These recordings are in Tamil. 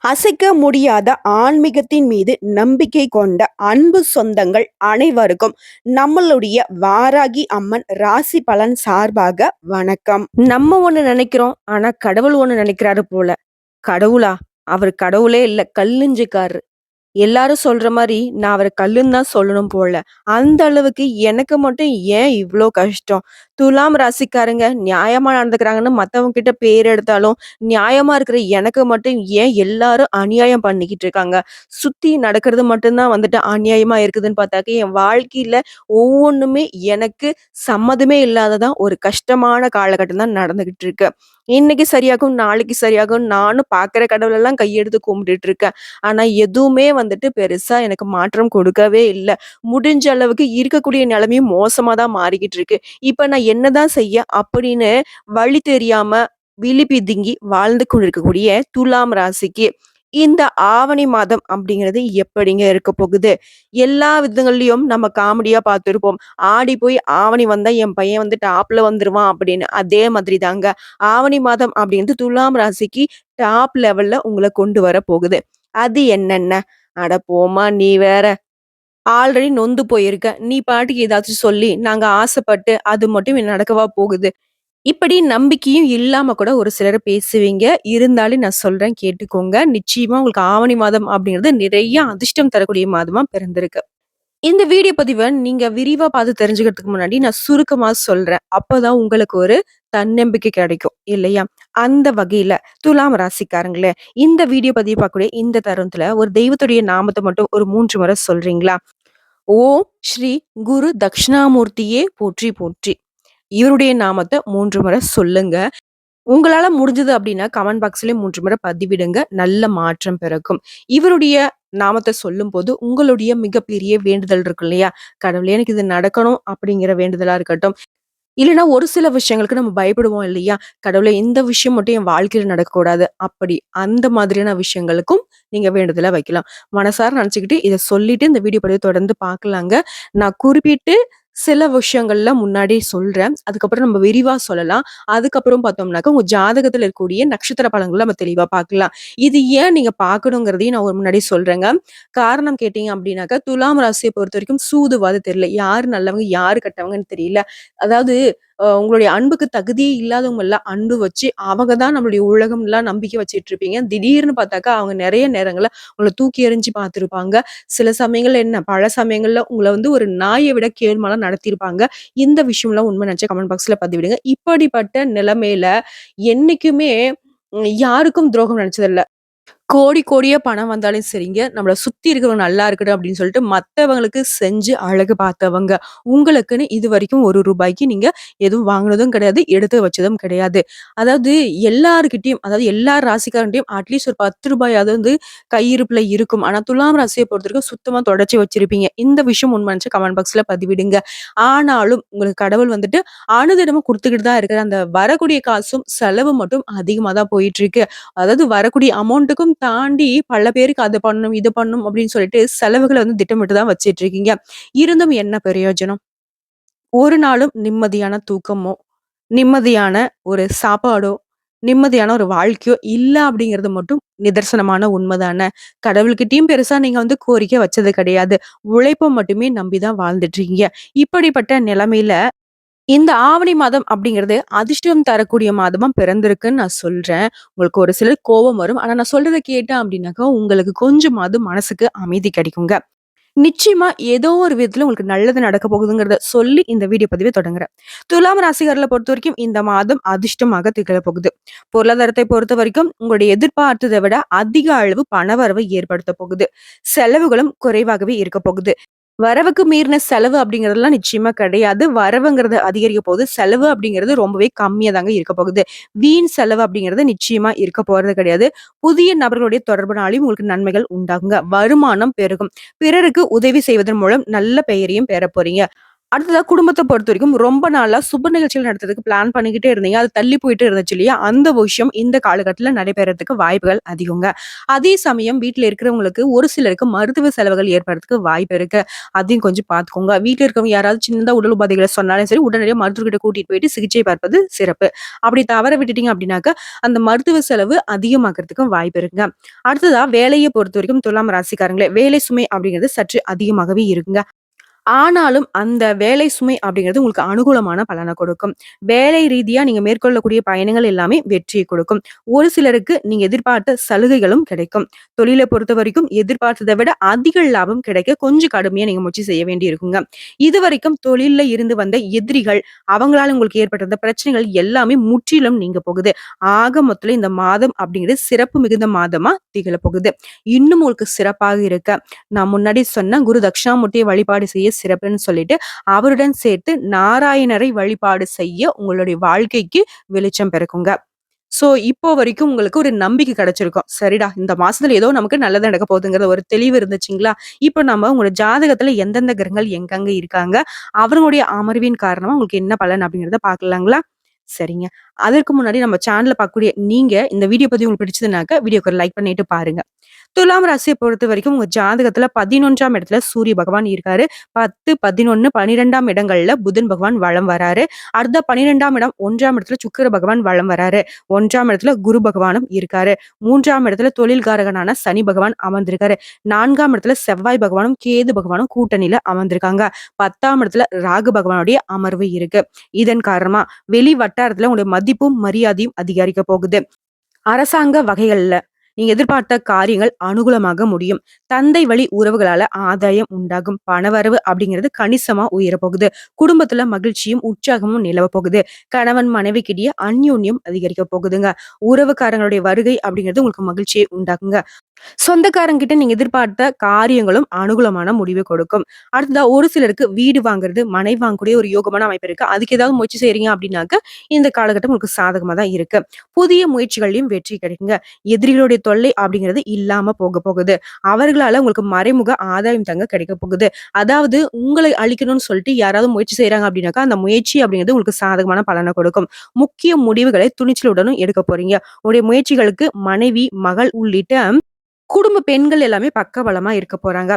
அசைக்க முடியாத ஆன்மீகத்தின் மீது நம்பிக்கை கொண்ட அன்பு சொந்தங்கள் அனைவருக்கும் நம்மளுடைய வாராகி அம்மன் ராசி பலன் சார்பாக வணக்கம். நம்ம ஒண்ணு நினைக்கிறோம், ஆனா கடவுள் ஒண்ணு நினைக்கிறாரு போல. கடவுளா? அவர் கடவுளே இல்ல, கல்லுஞ்சுக்காரரு. எல்லாரும் சொல்ற மாரி நான் அவர கல்லுன்னு தான் சொல்லணும் போல. அந்த அளவுக்கு எனக்கு மட்டும் ஏன் இவ்ளோ கஷ்டம்? துலாம் ராசிக்காரங்க நியாயமா நடந்துக்கிறாங்கன்னு மத்தவங்க கிட்ட பேர் எடுத்தாலும், நியாயமா இருக்கிற எனக்கு மட்டும் ஏன் எல்லாரும் அநியாயம் பண்ணிக்கிட்டு இருக்காங்க? சுத்தி நடக்கிறது மட்டும் தான் வந்துட்டு அநியாயமா இருக்குதுன்னு பார்த்தாக்க, என் வாழ்க்கையில ஒவ்வொன்னுமே எனக்கு சம்மதமே இல்லாததான் ஒரு கஷ்டமான காலகட்டம் தான் நடந்துகிட்டு இருக்கு. இன்னைக்கு சரியாகும், நாளைக்கு சரியாகும் நானும் பார்க்குற கடவுளெல்லாம் கையெடுத்து கும்பிட்டுட்டு இருக்கேன். ஆனா எதுவுமே வந்துட்டு பெருசா எனக்கு மாற்றம் கொடுக்கவே இல்ல. முடிஞ்ச அளவுக்கு இருக்கக்கூடிய நிலைமையும் மோசமா தான் மாறிக்கிட்டு இருக்கு. இப்ப நான் என்னதான் செய்ய அப்படின்னு வழி தெரியாம விழி பிதுங்கி வாழ்ந்து கொண்டிருக்கக்கூடிய துலாம் ராசிக்கு இந்த ஆவணி மாதம் அப்படிங்கிறது எப்படிங்க இருக்க போகுது? எல்லா விதங்கள்லயும் நம்ம காமெடியா பார்த்திருப்போம். ஆடி போய் ஆவணி வந்தா என் பையன் வந்து டாப்ல வந்துருவான் அப்படின்னு. அதே மாதிரி தாங்க. ஆவணி மாதம் அப்படின்றது துலாம் ராசிக்கு டாப் லெவல்ல உங்கள கொண்டு வர போகுது. அது என்னென்ன? அட போம்மா நீ வேற. ஆல்ரெடி நொந்து போயிருக்க. நீ பாட்டுக்கு ஏதாச்சும் சொல்லி, நாங்க ஆசைப்பட்டு அது மட்டும் நடக்கவா போகுது? இப்படி நம்பிக்கையும் இல்லாம கூட ஒரு சிலர் பேசுவீங்க. இருந்தாலும் நான் சொல்றேன் கேட்டுக்கோங்க. நிச்சயமா உங்களுக்கு ஆவணி மாதம் அப்படிங்கிறது நிறைய அதிர்ஷ்டம் தரக்கூடிய மாதமா பிறந்திருக்கு. இந்த வீடியோ பதிவ நீங்க விரிவா பார்த்து தெரிஞ்சுக்கிறதுக்கு முன்னாடி நான் சுருக்கமா சொல்றேன். அப்பதான் உங்களுக்கு ஒரு தன்னம்பிக்கை கிடைக்கும் இல்லையா? அந்த வகையில துலாம் ராசிக்காரங்களே, இந்த வீடியோ பதிவு பார்க்கக்கூடிய இந்த தருணத்துல ஒரு தெய்வத்துடைய நாமத்த மட்டும் ஒரு 3 முறை சொல்றீங்களா? ஓம் ஸ்ரீ குரு தட்சிணாமூர்த்தியே போற்றி போற்றி. இவருடைய நாமத்த 3 முறை சொல்லுங்க. உங்களால முடிஞ்சது அப்படின்னா கமெண்ட் பாக்ஸ்லயே 3 முறை பதிவிடுங்க. நல்ல மாற்றம் பிறக்கும். இவருடைய நாமத்த சொல்லும்போது, உங்களுடைய மிகப்பெரிய வேண்டுதல் இருக்கு இல்லையா? கடவுளே எனக்கு இது நடக்கணும் அப்படிங்கிற வேண்டுதலா இருக்கட்டும். இல்லன்னா ஒரு சில விஷயங்களுக்கு நம்ம பயப்படுவோம் இல்லையா? கடவுளே இந்த விஷயம் மட்டும் என் வாழ்க்கையில நடக்கக்கூடாது. அப்படி அந்த மாதிரியான விஷயங்களுக்கும் நீங்க வேண்டுதலா வைக்கலாம். மனசார நினைச்சுக்கிட்டு இத சொல்லிட்டு இந்த வீடியோ பதிவ தொடர்ந்து பார்க்கலாங்க. நான் குறிப்பிட்டு சில விஷயங்கள்ல முன்னாடியே சொல்றேன். அதுக்கப்புறம் நம்ம விரிவா சொல்லலாம். அதுக்கப்புறம் பார்த்தோம்னாக்க, உங்க ஜாதகத்துல இருக்கக்கூடிய நட்சத்திர பலன்கள நம்ம தெளிவா பார்க்கலாம். இது ஏன் நீங்க பார்க்கணுங்கிறதையும் நான் ஒரு முன்னாடி சொல்றேங்க. காரணம் கேட்டீங்க அப்படின்னாக்கா, துலாம் ராசிய பொறுத்தவரைக்கும் சூதுவாது தெரியல. யாரு நல்லவங்க, யாரு கெட்டவங்கன்னு தெரியல. அதாவது உங்களுடைய அன்புக்கு தகுதியே இல்லாதவங்க எல்லாம் அன்பு வச்சு, அவங்க தான் நம்மளுடைய உலகம்லாம் நம்பிக்கை வச்சுட்டு இருப்பீங்க. திடீர்னு பார்த்தாக்கா, அவங்க நெறைய நேரங்கள்ல உங்கள தூக்கி எறிஞ்சு பார்த்துருப்பாங்க. சில சமயங்கள்ல என்ன, பல சமயங்கள்ல உங்கள வந்து ஒரு நாய விட கேவலமா நடத்தியிருப்பாங்க. இந்த விஷயம்லாம் உண்மை நினைச்சா கமெண்ட் பாக்ஸ்ல பதிவிடுங்க. இப்படிப்பட்ட நிலைமையில என்னைக்குமே யாருக்கும் துரோகம் நினைச்சதில்ல. கோடி கோடியா பணம் வந்தாலும் சரிங்க, நம்மள சுத்தி இருக்கிறவங்க நல்லா இருக்கட்டும் அப்படின்னு சொல்லிட்டு மத்தவங்களுக்கு செஞ்சு அழகு பார்த்தவங்க. உங்களுக்குன்னு இதுவரைக்கும் ரூ. 1 நீங்க எதுவும் வாங்குனதும் கிடையாது, எடுத்து வச்சதும் கிடையாது. அதாவது எல்லார்கிட்டயும், அதாவது எல்லா ராசிக்காரன்ட்டயும் அட்லீஸ்ட் ஒரு ரூ. 10 வந்து கையிருப்புல இருக்கும். ஆனா துலாம் ராசிய பொறுத்தவரைக்கும் சுத்தமா தொடச்சு வச்சிருப்பீங்க. இந்த விஷயம் உண்மைன்னு கமெண்ட் பாக்ஸ்ல பதிவிடுங்க. ஆனாலும் உங்களுக்கு கடவுள் வந்துட்டு அனுதினமும் குடுத்துக்கிட்டு தான் இருக்கிற அந்த வரக்கூடிய காசும் செலவு மட்டும் அதிகமா தான் போயிட்டு இருக்கு. அதாவது வரக்கூடிய அமௌண்ட்டுக்கும் தாண்டி பல பேருக்கு அது பண்ணணும், இது பண்ணணும் அப்படின்னு சொல்லிட்டு செலவுகள வந்து திட்டமிட்டு தான் வச்சுட்டு இருக்கீங்க. இருந்தும் என்ன பிரயோஜனம்? ஒரு நாளும் நிம்மதியான தூக்கமோ, நிம்மதியான ஒரு சாப்பாடோ, நிம்மதியான ஒரு வாழ்க்கையோ இல்ல அப்படிங்கிறது மட்டும் நிதர்சனமான உண்மைதானே. கடவுள்கிட்டயும் பெருசா நீங்க வந்து கோரிக்கை வச்சது கிடையாது. உழைப்ப மட்டுமே நம்பி தான் வாழ்ந்துட்டு இருக்கீங்க. இப்படிப்பட்ட நிலைமையில இந்த ஆவணி மாதம் அப்படிங்கிறது அதிர்ஷ்டம் தரக்கூடிய மாதமா பிறந்திருக்குன்னு நான் சொல்றேன். உங்களுக்கு ஒரு சிலர் கோவம் வரும். ஆனா நான் சொல்றத கேட்டேன் அப்படின்னாக்கா, உங்களுக்கு கொஞ்சமாவது மனசுக்கு அமைதி கிடைக்குங்க. நிச்சயமா ஏதோ ஒரு விதத்துல உங்களுக்கு நல்லது நடக்க போகுதுங்கிறத சொல்லி இந்த வீடியோ பதிவை தொடங்குறேன். துலாம் ராசிக்காரர்கள பொறுத்தவரைக்கும் இந்த மாதம் அதிர்ஷ்டமாக திகழப் போகுது. பொருளாதாரத்தை பொறுத்தவரைக்கும் உங்களுடைய எதிர்பார்த்ததை விட அதிக அளவு பணவரவை ஏற்படுத்த போகுது. செலவுகளும் குறைவாகவே இருக்க போகுது. வரவுக்கு மீறின செலவு அப்படிங்கிறதெல்லாம் நிச்சயமா கிடையாது. வரவுங்கிறது அதிகரிக்க போகுது. செலவு அப்படிங்கிறது ரொம்பவே கம்மியா தாங்க இருக்க போகுது. வீண் செலவு அப்படிங்கிறது நிச்சயமா இருக்க போறது கிடையாது. புதிய நபர்களுடைய தொடர்புனாலயும் உங்களுக்கு நன்மைகள் உண்டாகுங்க. வருமானம் பெருகும். பிறருக்கு உதவி செய்வதன் மூலம் நல்ல பெயரையும் பெறப் போறீங்க. அடுத்ததா குடும்பத்த பொறுத்தவரைக்கும் ரொம்ப நாளா சுப நிகழ்ச்சிகள் நடத்துறதுக்கு பிளான் பண்ணிக்கிட்டே இருந்தீங்க. அது தள்ளி போயிட்டு இருந்துச்சு இல்லையா? அந்த விஷயம் இந்த காலகட்டத்தில நடைபெறதுக்கு வாய்ப்புகள் அதிகங்க. அதே சமயம் வீட்ல இருக்கிறவங்களுக்கு ஒரு சிலருக்கு மருத்துவ செலவுகள் ஏற்படுறதுக்கு வாய்ப்பு இருக்கு. அதையும் கொஞ்சம் பார்த்துக்கோங்க. வீட்ல இருக்கிறவங்க யாராவது சின்னதா உடல் உபாதைகள சொன்னாலும் சரி, உடனடியா மருத்துவர்கிட்ட கூட்டிட்டு போயிட்டு சிகிச்சை பார்ப்பது சிறப்பு. அப்படி தவற விட்டுட்டீங்க அப்படின்னாக்க, அந்த மருத்துவ செலவு அதிகமாகறதுக்கும் வாய்ப்பு இருக்குங்க. அடுத்ததா வேலைய பொறுத்தவரைக்கும் துலாம் ராசிக்காரங்களே, வேலை சுமை அப்படிங்கிறது சற்று அதிகமாகவே இருக்குங்க. ஆனாலும் அந்த வேலை சுமை அப்படிங்கிறது உங்களுக்கு அனுகூலமான பலன கொடுக்கும். வேலை ரீதியா நீங்க மேற்கொள்ளக்கூடிய பயணங்கள் எல்லாமே வெற்றியை கொடுக்கும். ஒரு சிலருக்கு நீங்க எதிர்பார்த்த சலுகைகளும் கிடைக்கும். தொழில பொறுத்தவரைக்கும் எதிர்பார்த்தத விட அதிக லாபம் கிடைக்க கொஞ்சம் கடுமையா நீங்க முயற்சி செய்ய வேண்டியிருக்குங்க. இதுவரைக்கும் தொழில்ல இருந்து வந்த எதிரிகள், அவங்களால உங்களுக்கு ஏற்பட்டிருந்த பிரச்சனைகள் எல்லாமே முற்றிலும் நீங்க போகுது. ஆக மொத்தத்துல இந்த மாதம் அப்படிங்கிறது சிறப்பு மிகுந்த மாதமா திகழ போகுது. இன்னும் உங்களுக்கு சிறப்பாக இருக்க, நான் முன்னாடி சொன்ன குரு தட்சிணாமூர்த்தியை வழிபாடு செய்ய சிறப்புன்னு சொல்லிட்டு, அவருடன் சேர்த்து நாராயணரை வழிபாடு செய்ய உங்களுடைய வாழ்க்கைக்கு வெளிச்சம் பிறக்குங்க. சோ, இப்போ வரைக்கும் உங்களுக்கு ஒரு நம்பிக்கை கிடைச்சிருக்கும். சரிடா, இந்த மாசத்துல ஏதோ நமக்கு நல்லது நடக்க போகுதுங்கிற ஒரு தெளிவு இருந்துச்சுங்களா? இப்போ நம்ம உங்களோட ஜாதகத்துல எந்தெந்த கிரகங்கள் எங்கெங்க இருக்காங்க, அவர்களுடைய அமர்வின் காரணமா உங்களுக்கு என்ன பலன் அப்படிங்கிறத பார்க்கலாங்களா? சரிங்க. அதற்கு முன்னாடி நம்ம சேனல்ல பார்க்கக்கூடிய நீங்க இந்த வீடியோ பதிவு உங்களுக்கு பிடிச்சதுனாக்க, வீடியோக்கு ஒரு லைக் பண்ணிட்டு பாருங்க. துலாம் ராசிய பொறுத்தவரைக்கும் உங்க ஜாதகத்துல 11ஆம் இடத்துல சூரிய பகவான் இருக்காரு. 10, 11, 12ஆம் இடங்கள்ல புதன் பகவான் வலம் வராரு. அடுத்த 12ஆம் இடம் 1ஆம் இடத்துல சுக்கிர பகவான் வலம் வராரு. 1ஆம் இடத்துல குரு பகவானும் இருக்காரு. 3ஆம் இடத்துல தொழில்காரகனான சனி பகவான் அமர்ந்திருக்காரு. 4ஆம் இடத்துல செவ்வாய் பகவானும், கேது பகவானும் கூட்டணியில அமர்ந்திருக்காங்க. 10ஆம் இடத்துல ராகு பகவானுடைய அமர்வு இருக்கு. இதன் காரணமா வெளி வட்டாரத்துல உங்களுடைய மதிப்பும், மரியாதையும் அதிகரிக்க போகுது. அரசாங்க வகைகள்ல நீங்க எதிர்பார்த்த காரியங்கள் அனுகூலமாக முடியும். தந்தை வழி உறவுகளால ஆதாயம் உண்டாகும். பணவரவு அப்படிங்கிறது கணிசமா உயரப் போகுது. குடும்பத்துல மகிழ்ச்சியும், உற்சாகமும் நிலவப் போகுது. கணவன் மனைவிக்கிடையே அந்யோன்யம் அதிகரிக்க போகுதுங்க. உறவுக்காரங்களுடைய வருகை அப்படிங்கிறது உங்களுக்கு மகிழ்ச்சியை உண்டாக்குங்க. சொந்தக்காரங்கிட்ட நீங்க எதிர்பார்த்த காரியங்களும் அனுகூலமான முடிவு கொடுக்கும். அடுத்ததா ஒரு சிலருக்கு வீடு வாங்குறது, மனை வாங்கக்கூடிய ஒரு யோகமான அமைப்பு இருக்கு. அதுக்கு ஏதாவது முயற்சி செய்றீங்க அப்படின்னாக்க, இந்த காலகட்டம் உங்களுக்கு சாதகமா தான் இருக்கு. புதிய முயற்சிகள்லயும் வெற்றி கிடைக்குங்க. எதிரிகளுடைய தொல்லை அப்படிங்கிறது இல்லாம போக போகுது. அவர்களால உங்களுக்கு மறைமுக ஆதாயம் தங்க கிடைக்க போகுது. அதாவது உங்களை அழிக்கணும்னு சொல்லிட்டு யாராவது முயற்சி செய்றாங்க அப்படின்னாக்கா, அந்த முயற்சி அப்படிங்கிறது உங்களுக்கு சாதகமான பலன கொடுக்கும். முக்கிய முடிவுகளை துணிச்சலுடனும் எடுக்க போறீங்க. உங்களுடைய முயற்சிகளுக்கு மனைவி, மகள் உள்ளிட்ட குடும்ப பெண்கள் எல்லாமே பக்கபலமா இருக்க போறாங்க.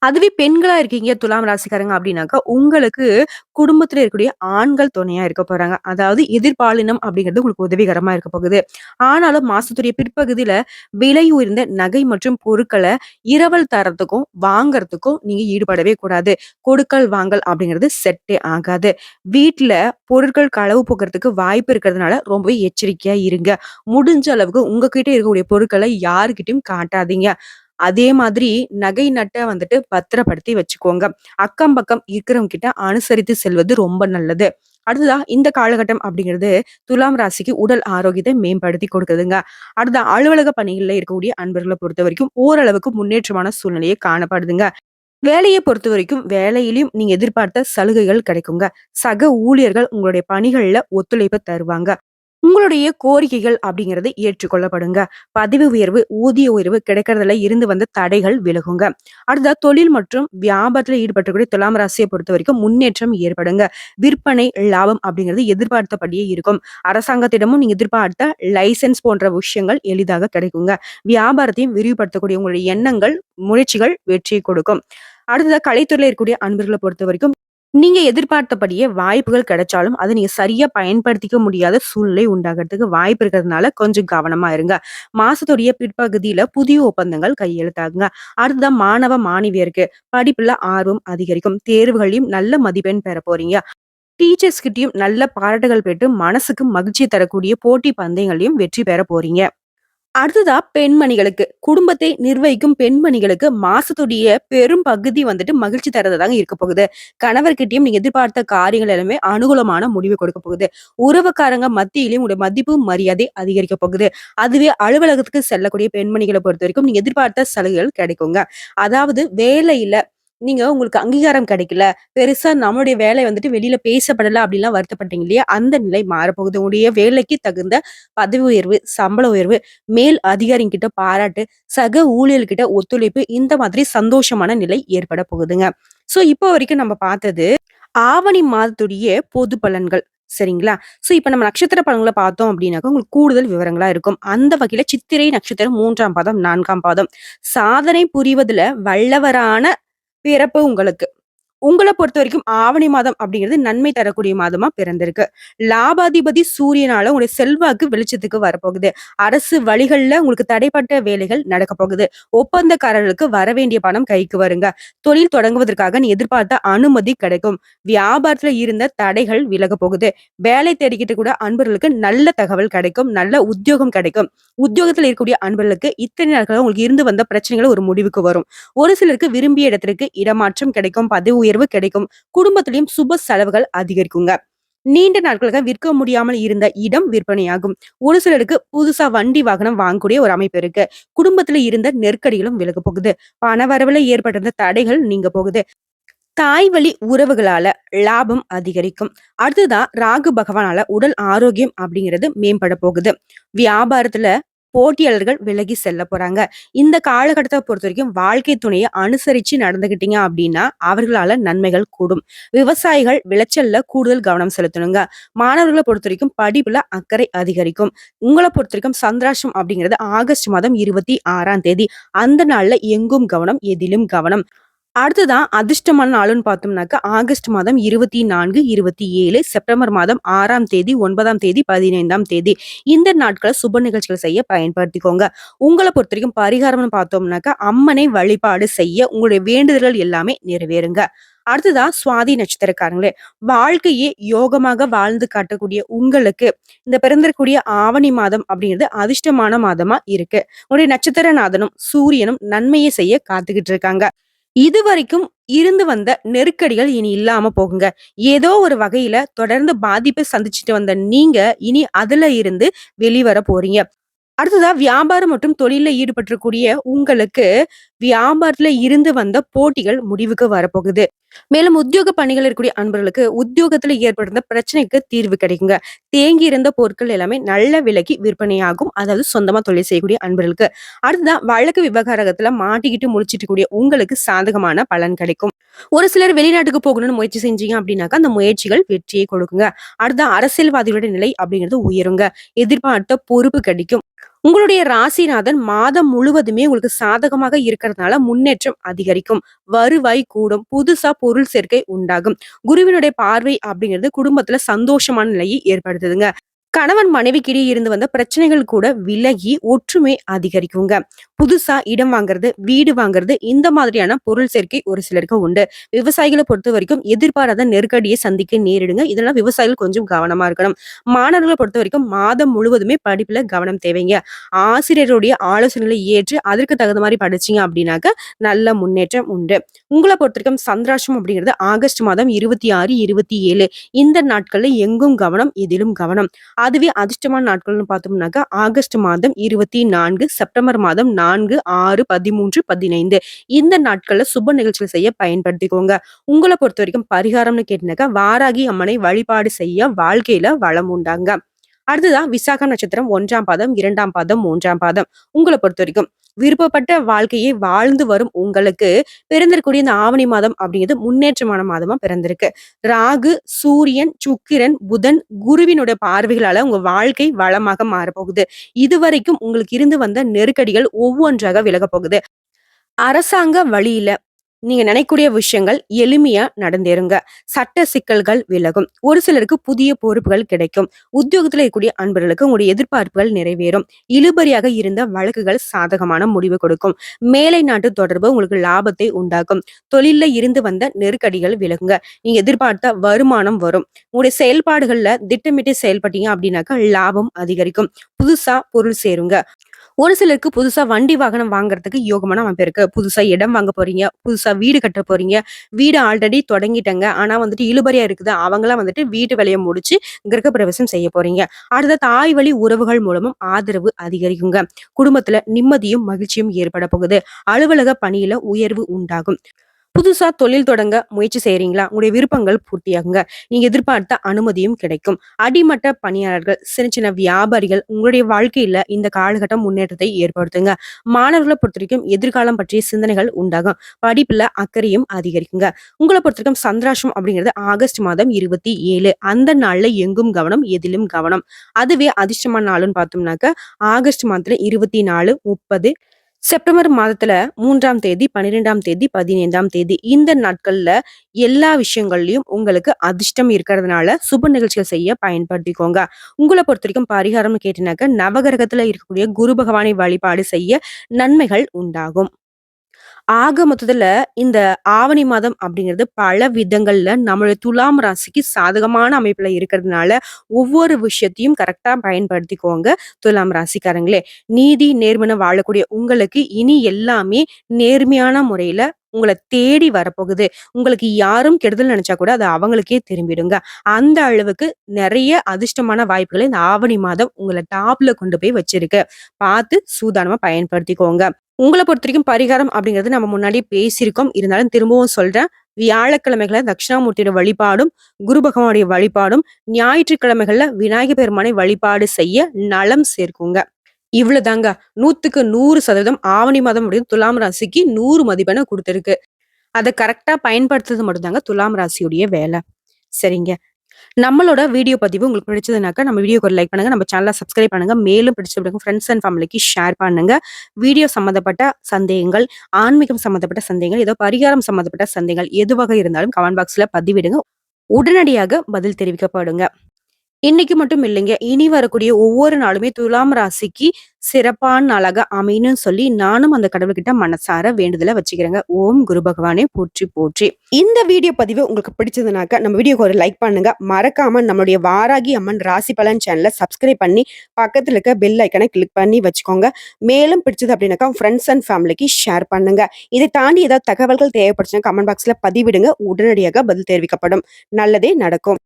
அதுவே பெண்களா இருக்கீங்க துலாம் ராசிக்காரங்க அப்படின்னாக்கா, உங்களுக்கு குடும்பத்தில இருக்கக்கூடிய ஆண்கள் துணையா இருக்க போறாங்க. அதாவது எதிர்பாலினம் அப்படிங்கிறது உங்களுக்கு உதவிகரமா இருக்க போகுது. ஆனாலும் மாசத்துடைய பிற்பகுதியில விலை உயர்ந்த நகை மற்றும் பொருட்கள இரவல் தரத்துக்கும், வாங்கறதுக்கும் நீங்க ஈடுபடவே கூடாது. கொடுக்கல், வாங்கல் அப்படிங்கிறது செட்டே ஆகாது. வீட்ல பொருட்கள் களவு போக்குறதுக்கு வாய்ப்பு இருக்கிறதுனால ரொம்பவே எச்சரிக்கையா இருங்க. முடிஞ்ச அளவுக்கு உங்ககிட்ட இருக்கக்கூடிய பொருட்கள யார்கிட்டயும் காட்டாதீங்க. அதே மாதிரி நகை நட்ட வந்துட்டு பத்திரப்படுத்தி வச்சுக்கோங்க. அக்கம் பக்கம் இருக்கிறவங்க கிட்ட அனுசரித்து செல்வது ரொம்ப நல்லது. அடுத்ததா இந்த காலகட்டம் அப்படிங்கிறது துலாம் ராசிக்கு உடல் ஆரோக்கியத்தை மேம்படுத்தி கொடுக்குதுங்க. அடுத்த அலுவலக பணிகள்ல இருக்கக்கூடிய அன்பர்களை பொறுத்த வரைக்கும் ஓரளவுக்கு முன்னேற்றமான சூழ்நிலையே காணப்படுதுங்க. வேலையை பொறுத்த வரைக்கும் வேலையிலும் நீங்க எதிர்பார்த்த சலுகைகள் கிடைக்குங்க. சக ஊழியர்கள் உங்களுடைய பணிகள்ல ஒத்துழைப்பு தருவாங்க. உங்களுடைய கோரிக்கைகள் அப்படிங்கிறது ஏற்றுக்கொள்ளப்படுங்க. பதவி உயர்வு, ஊதிய உயர்வு கிடைக்கிறதுல இருந்து வந்த தடைகள் விலகுங்க. அடுத்ததா தொழில் மற்றும் வியாபாரத்துல ஈடுபட்டக்கூடிய துலாம் ராசியை பொறுத்த வரைக்கும் முன்னேற்றம் ஏற்படுங்க. விற்பனை, லாபம் அப்படிங்கிறது எதிர்பார்த்தபடியே இருக்கும். அரசாங்கத்திடமும் நீங்க எதிர்பார்த்த லைசென்ஸ் போன்ற விஷயங்கள் எளிதாக கிடைக்குங்க. வியாபாரத்தையும் விரிவுபடுத்தக்கூடிய உங்களுடைய எண்ணங்கள், முயற்சிகள் வெற்றியை கொடுக்கும். அடுத்ததா கலைத்துறையில இருக்கக்கூடிய அன்பர்களை பொறுத்த வரைக்கும் நீங்க எதிர்பார்த்தபடியே வாய்ப்புகள் கிடைச்சாலும், அத நீங்க சரியா பயன்படுத்திக்க முடியாத சூழ்நிலை உண்டாகுறதுக்கு வாய்ப்பு இருக்கிறதுனால கொஞ்சம் கவனமா இருங்க. மாசத்துடைய பிற்பகுதியில புதிய ஒப்பந்தங்கள் கையெழுத்தாகுங்க. அடுத்ததா மாணவ, மாணவியருக்கு படிப்புல ஆர்வம் அதிகரிக்கும். தேர்வுகளையும் நல்ல மதிப்பெண் பெற போறீங்க. டீச்சர்ஸ் கிட்டயும் நல்ல பாராட்டுகள் பெற்று மனசுக்கு மகிழ்ச்சி தரக்கூடிய போட்டி பந்தயங்களையும் வெற்றி பெற போறீங்க. அடுத்ததா பெண்மணிகளுக்கு, குடும்பத்தை நிர்வகிக்கும் பெண்மணிகளுக்கு மாசத்துடைய பெரும் பகுதி வந்துட்டு மகிழ்ச்சி தர்றதாங்க இருக்க போகுது. கணவர்கிட்டயும் நீங்க எதிர்பார்த்த காரியங்கள் எல்லாமே அனுகூலமான முடிவு கொடுக்க போகுது. உறவுக்காரங்க மத்தியிலும் உங்களுடைய மதிப்பு, மரியாதை அதிகரிக்க போகுது. அதுவே அலுவலகத்துக்கு செல்லக்கூடிய பெண்மணிகளை பொறுத்தவரைக்கும் நீங்க எதிர்பார்த்த சலுகைகள் கிடைக்குங்க. அதாவது வேலையில நீங்க உங்களுக்கு அங்கீகாரம் கிடைக்கல, பெருசா நம்மளுடைய வேலை வந்துட்டு வெளியில பேசப்படல அப்படின்லாம் வருத்தப்பட்டீங்க இல்லையா? அந்த நிலை மாறப்போகுது. உங்களுடைய வேலைக்கு தகுந்த பதவி உயர்வு, சம்பள உயர்வு, மேல் அதிகாரிகிட்ட பாராட்டு, சக ஊழியர்கிட்ட ஒத்துழைப்பு, இந்த மாதிரி சந்தோஷமான நிலை ஏற்பட போகுதுங்க. சோ இப்போ வரைக்கும் நம்ம பார்த்தது ஆவணி மாதத்துடைய பொது பலன்கள். சரிங்களா? இப்ப நம்ம நட்சத்திர பலன்கள பார்த்தோம் அப்படின்னாக்கா, உங்களுக்கு கூடுதல் விவரங்களா இருக்கும். அந்த வகையில சித்திரை நட்சத்திரம் 3ஆம் பாதம், 4ஆம் பாதம். சாதனை புரிவதுல வல்லவரான பிறப்பு உங்களுக்கு. உங்கள பொறுத்தவரைக்கும் ஆவணி மாதம் அப்படிங்கிறது நன்மை தரக்கூடிய மாதமா பிறந்திருக்கு. லாபாதிபதி சூரியனால உங்களுடைய செல்வாக்கு வெளிச்சத்துக்கு வரப்போகுது. அரசு வழிகள்ல உங்களுக்கு தடைப்பட்ட வேலைகள் நடக்க போகுது. ஒப்பந்தக்காரர்களுக்கு வரவேண்டிய பணம் கைக்கு வருங்க. தொழில் தொடங்குவதற்காக நீ எதிர்பார்த்த அனுமதி கிடைக்கும். வியாபாரத்துல இருந்த தடைகள் விலக போகுது. வேலை தேடிக்கிட்டு கூட அன்பர்களுக்கு நல்ல தகவல் கிடைக்கும். நல்ல உத்தியோகம் கிடைக்கும். உத்தியோகத்துல இருக்கக்கூடிய அன்பர்களுக்கு இத்தனை நாட்களா உங்களுக்கு இருந்து வந்த பிரச்சனைகள் ஒரு முடிவுக்கு வரும். ஒரு சிலருக்கு விரும்பிய இடத்திற்கு இடமாற்றம் கிடைக்கும். பதவி உயர்வு கிடைக்கும். குடும்பத்திலயும் சுப செலவுகள் அதிகரிக்குங்க. நீண்ட நாட்களாக விற்க முடியாமல் இருந்த இடம் விற்பனையாகும். ஒரு சிலருக்கு புதுசா வண்டி வாகனம் வாங்கக்கூடிய ஒரு அமைப்பு இருக்கு. குடும்பத்துல இருந்த நெருக்கடிகளும் விலக போகுது. பண வரவுல ஏற்பட்டிருந்த தடைகள் நீங்க போகுது. தாய் வழி உறவுகளால லாபம் அதிகரிக்கும். அடுத்ததான் ராகு பகவானால உடல் ஆரோக்கியம் அப்படிங்கிறது மேம்பட போகுது. வியாபாரத்துல போட்டியாளர்கள் விலகி செல்ல போறாங்க. இந்த காலகட்டத்தை பொறுத்த வரைக்கும் வாழ்க்கை துணையை அனுசரிச்சு நடந்துகிட்டீங்க அப்படின்னா அவர்களால நன்மைகள் கூடும். விவசாயிகள் விளைச்சல்ல கூடுதல் கவனம் செலுத்தணுங்க. மாணவர்களை பொறுத்த வரைக்கும் படிப்புல அக்கறை அதிகரிக்கும். உங்களை பொறுத்த வரைக்கும் சந்திராஷ்டம் அப்படிங்கிறது ஆகஸ்ட் மாதம் 26ஆம் தேதி. அந்த நாள்ல எங்கும் கவனம், எதிலும் கவனம். அடுத்ததான் அதிர்ஷ்டமான நாளுன்னு பார்த்தோம்னாக்கா, ஆகஸ்ட் மாதம் 24, 27, செப்டம்பர் மாதம் 6ஆம் தேதி, 9ஆம் தேதி, 15ஆம் தேதி. இந்த நாட்கள சுப நிகழ்ச்சிகள் செய்ய பயன்படுத்திக்கோங்க. உங்கள பொறுத்தவரைக்கும் பரிகாரம்னு பார்த்தோம்னாக்கா, அம்மனை வழிபாடு செய்ய உங்களுடைய வேண்டுதல்கள் எல்லாமே நிறைவேறுங்க. அடுத்ததா சுவாதி நட்சத்திரக்காரங்களே, வாழ்க்கையே யோகமாக வாழ்ந்து காட்டக்கூடிய உங்களுக்கு இந்த பிறந்திருக்கக்கூடிய ஆவணி மாதம் அப்படிங்கிறது அதிர்ஷ்டமான மாதமா இருக்கு. உங்களுடைய நட்சத்திரநாதனும் சூரியனும் நன்மையை செய்ய காத்துக்கிட்டு இருக்காங்க. இதுவரைக்கும் இருந்து வந்த நெருக்கடிகள் இனி இல்லாம போகுங்க. ஏதோ ஒரு வகையில தொடர்ந்து பாதிப்பை சந்திச்சுட்டு வந்த நீங்க இனி அதுல இருந்து வெளிவர போறீங்க. அடுத்ததா வியாபாரம் மற்றும் தொழில்ல ஈடுபட்டிருக்கூடிய உங்களுக்கு வியாபாரத்துல இருந்து வந்த போட்டிகள் முடிவுக்கு வரப்போகுது. மேலும் உத்தியோக பணிகள் இருக்கக்கூடிய அன்பர்களுக்கு உத்தியோகத்துல ஏற்படுத்த பிரச்சனைக்கு தீர்வு கிடைக்குங்க. தேங்கி இருந்த பொருட்கள் எல்லாமே நல்ல விலைக்கு விற்பனையாகும். அதாவது சொந்தமா தொழில் செய்யக்கூடிய அன்பர்களுக்கு. அடுத்ததான் வழக்கு விவகாரத்துல மாட்டிக்கிட்டு முடிச்சிட்டு கூடிய உங்களுக்கு சாதகமான பலன் கிடைக்கும். ஒரு சிலர் வெளிநாட்டுக்கு போகணும்னு முயற்சி செஞ்சீங்க அப்படின்னாக்கா அந்த முயற்சிகள் வெற்றியை கொடுக்குங்க. அடுத்த அரசியல்வாதிகளுடைய நிலை அப்படிங்கிறது உயருங்க. எதிர்பார்த்த பொறுப்பு கிடைக்கும். உங்களுடைய ராசிநாதன் மாதம் முழுவதுமே உங்களுக்கு சாதகமாக இருக்கிறதுனால முன்னேற்றம் அதிகரிக்கும். வருவாய் கூடும். புதுசா பொருள் சேர்க்கை உண்டாகும். குருவினுடைய பார்வை அப்படிங்கிறது குடும்பத்துல சந்தோஷமான நிலையை ஏற்படுத்துதுங்க. கணவன் மனைவிக்கிடையே இருந்து வந்த பிரச்சனைகள் கூட விலகி ஒற்றுமை அதிகரிக்குங்க. புதுசா இடம் வாங்குறது, வீடு வாங்குறது இந்த மாதிரியான பொருள் சேர்க்கை ஒரு சிலருக்கு உண்டு. விவசாயிகளை பொறுத்த வரைக்கும் எதிர்பாராத நெருக்கடியை சந்திக்க நேரிடுங்க. இதெல்லாம் விவசாயிகள் கொஞ்சம் கவனமா இருக்கணும். மாணவர்களை பொறுத்த வரைக்கும் மாதம் முழுவதுமே படிப்புல கவனம் தேவைங்க. ஆசிரியருடைய ஆலோசனைகளை ஏற்று அதற்கு தகுந்த மாதிரி படிச்சீங்க அப்படின்னாக்க நல்ல முன்னேற்றம் உண்டு. உங்களை பொறுத்த வரைக்கும் சந்திராஷ்டம் அப்படிங்கிறது ஆகஸ்ட் மாதம் 26, 27 இந்த நாட்கள்ல எங்கும் கவனம், எதிலும் கவனம். அதுவே அதிர்ஷ்டமான நாட்கள்னு பார்த்தோம்னாக்கா ஆகஸ்ட் மாதம் 24, செப்டம்பர் மாதம் 4, 6, 13, 15 இந்த நாட்கள்ல சுப நிகழ்ச்சிகள் செய்ய பயன்படுத்திக்கோங்க. உங்களை பொறுத்த வரைக்கும் பரிகாரம்னு கேட்டீங்கன்னாக்கா வாராகி அம்மனை வழிபாடு செய்ய வாழ்க்கையில வளம் உண்டாங்க. அடுத்ததான் விசாகம் நட்சத்திரம் 1ஆம் பாதம், 2ஆம் பாதம், 3ஆம் பாதம். உங்களை பொறுத்த வரைக்கும் விருப்பப்பட்ட வாழ்க்கையை வாழ்ந்து வரும் உங்களுக்கு பிறந்திருக்கக்கூடிய இந்த ஆவணி மாதம் அப்படிங்கிறது முன்னேற்றமான மாதமா பிறந்திருக்கு. ராகு, சூரியன், சுக்கிரன், புதன், குருவினுடைய பார்வைகளால உங்க வாழ்க்கை வளமாக மாறப்போகுது. இதுவரைக்கும் உங்களுக்கு இருந்து வந்த நெருக்கடிகள் ஒவ்வொன்றாக விலக போகுது. அரசாங்க வழியில நீங்க நினைக்கக்கூடிய விஷயங்கள் எளிமையா நடந்தேறுங்க. சட்ட சிக்கல்கள் விலகும். ஒரு சிலருக்கு புதிய பொறுப்புகள் கிடைக்கும். உத்தியோகத்துல இருக்கக்கூடிய அன்பர்களுக்கு உங்களுடைய எதிர்பார்ப்புகள் நிறைவேறும். இழுபறியாக இருந்த வழக்குகள் சாதகமான முடிவு கொடுக்கும். மேலை நாட்டு தொடர்பு உங்களுக்கு லாபத்தை உண்டாக்கும். தொழில்ல இருந்து வந்த நெருக்கடிகள் விலகுங்க. நீங்க எதிர்பார்த்த வருமானம் வரும். உங்களுடைய செயல்பாடுகள்ல திட்டமிட்டு செயல்பட்டீங்க அப்படின்னாக்கா லாபம் அதிகரிக்கும். புதுசா பொருள் சேருங்க. ஒரு சிலருக்கு புதுசா வண்டி வாகனம் வாங்குறதுக்கு யோகமான அமைப்பு இருக்கு. புதுசா இடம் வாங்க போறீங்க. புதுசா வீடு கட்ட போறீங்க. வீடு ஆல்ரெடி தொடங்கிட்டங்க. ஆனா வந்துட்டு இழுபறியா இருக்குது. அவங்கலாம் வந்துட்டு வீட்டு வேலைய முடிச்சு கிரகப்பிரவேசம் செய்ய போறீங்க. அடுத்த தாய் வழி உறவுகள் மூலமும் ஆதரவு அதிகரிக்குங்க. குடும்பத்துல நிம்மதியும் மகிழ்ச்சியும் ஏற்பட போகுது. அலுவலக பணியில உயர்வு உண்டாகும். புதுசா தொழில் தொடங்க முயற்சி செய்றீங்களா? உங்களுடைய விருப்பங்கள் பூர்த்தியாகுங்க. நீங்க எதிர்பார்த்த அனுமதியும் கிடைக்கும். அடிமட்ட பணியாளர்கள், சின்ன சின்ன வியாபாரிகள் உங்களுடைய வாழ்க்கையில இந்த காலகட்டம் முன்னேற்றத்தை ஏற்படுத்துங்க. மாணவர்கள பொறுத்தவரைக்கும் எதிர்காலம் பற்றிய சிந்தனைகள் உண்டாகும். படிப்புல அக்கறையும் அதிகரிக்குங்க. உங்கள பொறுத்தவரைக்கும் சந்திராஷ்டம் அப்படிங்கிறது ஆகஸ்ட் மாதம் 27. அந்த நாள்ல எங்கும் கவனம், எதிலும் கவனம். அதுவே அதிர்ஷ்டமான நாளுன்னு பார்த்தோம்னாக்க, ஆகஸ்ட் மாதத்துல 24, 30, செப்டம்பர் மாதத்துல 3ஆம் தேதி, 12ஆம் தேதி, 15ஆம் தேதி இந்த நாட்கள்ல எல்லா விஷயங்கள்லயும் உங்களுக்கு அதிர்ஷ்டம் இருக்கிறதுனால சுப நிகழ்ச்சிகள் செய்ய பயன்படுத்திக்கோங்க. உங்கள பொறுத்தவரைக்கும் பரிகாரம்னு கேட்டீங்கன்னாக்க, நவகிரகத்துல இருக்கக்கூடிய குரு பகவானை வழிபாடு செய்ய நன்மைகள் உண்டாகும். ஆக மொத்தத்துல இந்த ஆவணி மாதம் அப்படிங்கிறது பல விதங்கள்ல நம்மளுடைய துலாம் ராசிக்கு சாதகமான அமைப்புல இருக்கிறதுனால, ஒவ்வொரு விஷயத்தையும் கரெக்ட்டா பயன்படுத்திக்கோங்க துலாம் ராசிக்காரங்களே. நீதி, நேர்மைன்னு வாழக்கூடிய உங்களுக்கு இனி எல்லாமே நேர்மையான முறையில உங்கள தேடி வரப்போகுது. உங்களுக்கு யாரும் கெடுதல் நினைச்சா கூட அது அவங்களுக்கே திரும்பிடுங்க. அந்த அளவுக்கு நெறைய அதிர்ஷ்டமான வாய்ப்புகள இந்த ஆவணி மாதம் உங்கள டாப்ல கொண்டு போய் வச்சிருக்கு. பார்த்து சூதானமா பயன்படுத்திக்கோங்க. உங்கள பொறுத்தவரைக்கும் பரிகாரம் அப்படிங்கிறது நம்ம முன்னாடியே பேசியிருக்கோம். இருந்தாலும் திரும்பவும் சொல்றேன். வியாழக்கிழமைகள்ல தட்சிணாமூர்த்தியோட வழிபாடும், குரு பகவானுடைய வழிபாடும், ஞாயிற்றுக்கிழமைகள்ல விநாயகர் பெருமானை வழிபாடு செய்ய நலம் சேர்க்குங்க. இவ்வளவுதாங்க. 100க்கு 100% ஆவணி மாதம் முடியும் துலாம் ராசிக்கு 100 மதிப்பெண்ண குடுத்திருக்கு. அத கரெக்ட்டா பயன்படுத்துறது மட்டும் தாங்க துலாம் ராசியுடைய வேல. சரிங்க. நம்மளோட வீடியோ பதிவு உங்களுக்கு பிடிச்சதுனாக்கா, நம்ம வீடியோக்கு ஒரு லைக் பண்ணுங்க. நம்ம சேனல சப்ஸ்கிரைப் பண்ணுங்க. மேலும் பிடிச்சவங்களுக்கு ஃப்ரெண்ட்ஸ் அண்ட் ஃபேமிலிக்கு ஷேர் பண்ணுங்க. வீடியோ சம்மந்தப்பட்ட சந்தேகங்கள், ஆன்மீகம் சம்மந்தப்பட்ட சந்தேகங்கள், ஏதோ பரிகாரம் சம்மந்தப்பட்ட சந்தேகங்கள் எதுவாக இருந்தாலும் கமெண்ட் பாக்ஸ்ல பதிவிடுங்க. உடனடியாக பதில் தெரிவிக்கப்படுங்க. இன்னைக்கு மட்டும் இல்லைங்க. இனி வரக்கூடிய ஒவ்வொரு நாளுமே துலாம் ராசிக்கு சிறப்பான நாளாக அமையணும்னு சொல்லி நானும் அந்த கடவுள்கிட்ட மனசார வேண்டுதல வச்சுக்கிறேங்க. ஓம் குரு பகவானே போற்றி போற்றி. இந்த வீடியோ பதிவு உங்களுக்கு பிடிச்சதுனாக்க நம்ம வீடியோக்கு ஒரு லைக் பண்ணுங்க. மறக்காம நம்மளுடைய வாராகி அம்மன் ராசி பலன் சேனலை சப்ஸ்கிரைப் பண்ணி பக்கத்துல இருக்க பெல் ஐக்கனை கிளிக் பண்ணி வச்சுக்கோங்க. மேலும் பிடிச்சது அப்படின்னாக்கா ஃப்ரெண்ட்ஸ் அண்ட் ஃபேமிலிக்கு ஷேர் பண்ணுங்க. இதை தாண்டி ஏதாவது தகவல்கள் தேவைப்படுச்சுன்னா கமெண்ட் பாக்ஸ்ல பதிவிடுங்க. உடனடியாக பதில் தெரிவிக்கப்படும். நல்லதே நடக்கும்.